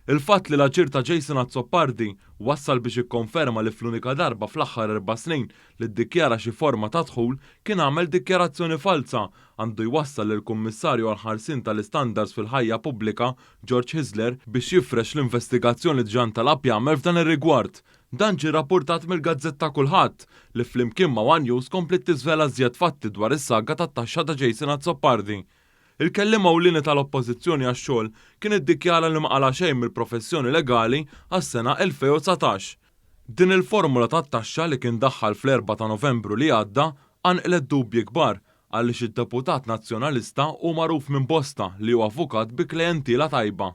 Il-fatt li l-aġir ta' Jason Azzopardi wassal biex ikkonferma li fl-unika darba fl-aħħar 4 snin li ddikjara xi forma ta' dħul kien għamel dikjarazzjoni falsa għandu jwassal lill-Kummissarju għall-ħarsien tal-istandards fil-ħajja pubblika George Hisler biex jifrex l-investigazzjoni ġan talab jagħmel f'dan ir-rigward. Dan ġie rapportat mill-Gazzetta Kulħadd li flimkien ma' One News komplet tiżvela żjed fatti dwar is-sagga tat-taxxa ta' Jason Azzopardi. Il-kelliem ewlieni tal-Oppożizzjoni għax-xogħol kien iddikjara li ma qala xejn mill-professjoni legali għas-sena 2019. Din il-formula tat-taxxa li kien daħħal fl-4 ta' Novembru li għadda għanqlet dubji kbar għaliex id-deputat nazzjonalista u magħruf minn bosta li huwa avukat bi klijentila tajba.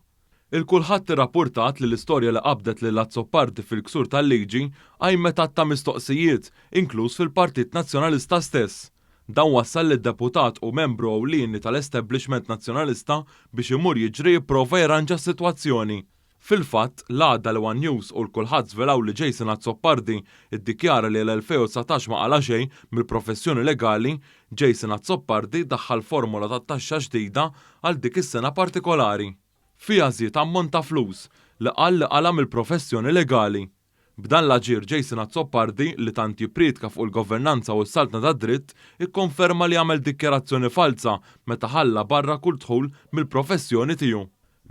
Il-kulħadd irrappurtat li l-istorja li qabdet lil Azzopardi fil-ksur tal-liġi għajmet ta' mistoqsijiet, inkluż fil-Partit Nazzjonalista stess. Dan wassal lid-deputat u membru ewlieni tal-Establishment Nazzjonalista biex imur jiġri jipprova jirranġa s-sitwazzjoni. Fil-fatt, l-għadda li One News u l-kulħadd żvelaw li Jason Azzopardi iddikjara li l-2019 ma qala xejn mill-professjoni legali, Jason Azzopardi daħħal formula tat-taxxa ġdida għal dik is-sena partikolari. Fiha żied ammont ta' flus li qala mill-professjoni legali. B'dan l-aġir Jason Azzopardi li tant jipritka fuq il-governanza u s-saltna tad dritt ikkonferma li għamel dikjarazzjoni falsa meta ħalla barra kull dħul mill-professjoni tiegħu.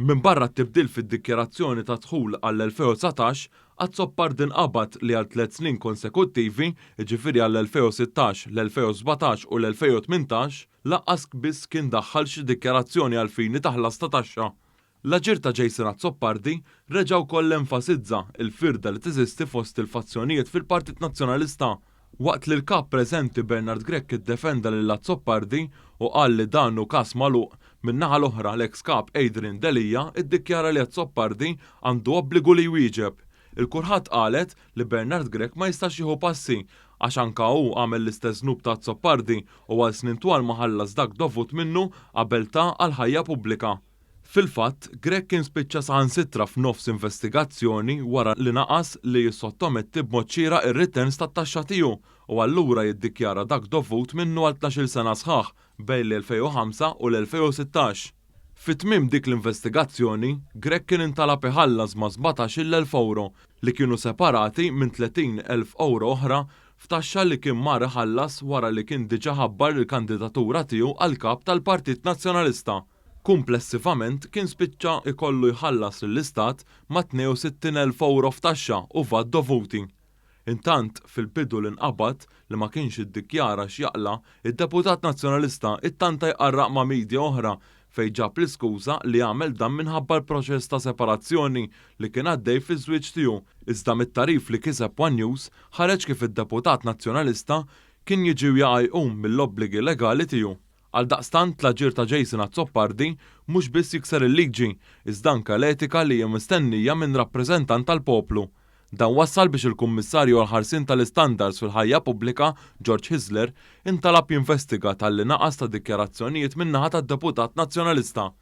Minn barra t-tibdil fid-dikjarazzjoni ta' dħul għall-2019, Azzopardi nqabad li għal 3 snin konsekuttivi, jiġifieri għall-2016, l-2017 u l-2018, laqqas biss kien daħħal xi dikjarazzjoni għal fini taħlas ta' taxxa. L-aġir ta' Jason Azzopardi reġa' wkoll enfasizza il-firda li teżisti fost il-fazzjonijiet fil-Partit Nazzjonalista. Waqt li l-kap preżenti Bernard Gregg iddefenda lil Azzopardi u qal li dan hu każ magħluq, min-naħa l-oħra l-eks kap Adrian Delija iddikjara li Azzopardi għandu obbligu li jwieġeb. Il-kulħadd qalet li Bernard Gregg ma jistax jieħu passi għax anke hu għamel l-istess żnub ta' Azzopardi u għal snin twal ma ħallas dak dovut minnu qabel ta' għal ħajja pubblika. Fil-fatt, Gregg kien spiċċa saħansitra f'nofs investigazzjoni wara li naqas li jissottometti b'mod xieraq ir-returns tat-taxxa tiegħu u allura jiddikjara dak dovut minnu għal 12 sena sħaħ bejn l-2005 u l-2016. Fit-tmiem dik l-investigazzjoni, Gregg kien intalab iħallas ma' 17,000 euro li kienu separati minn 30,000 euro oħra f'taxxa li kien mar iħallas wara li kien diġà ħabbar il-kandidatura tiegħu għal kap tal-Partit Nazzjonalista. Komplessivament kien spiċċa ikollu jħallas lill-Istat ma' 62,000 euro f'taxxa u vat dovuti. Intant fil-bidu l-inqabad li ma kienx iddikjara x'jaqla, id-Deputat Nazzjonalista ittanta jqarraq ma' midja oħra fejn ġab l-iskuża li għamel dan minħabba l-proċess ta' separazzjoni li kien għaddej fiż-żwieġ tiegħu. Iżda mit-tarif li kiseb One News ħareġ kif id-Deputat Nazzjonalista kien jiġi jaqa' jqum mill-obbligi legali tiegħu. Għaldaqstant l-aġir ta' Jason Azzopardi mhux biss jikser il-liġi, iżda anke l-etika li hija mistennija minn rappreżentant tal-poplu. Dan wassal biex il-Kummissarju għall-ħarsien tal-istandards fil-ħajja pubblika George Hisler intalab jinvestiga tal-li naqas ta' dikjarazzjonijiet min-naħa tad-Deputat Nazzjonalista.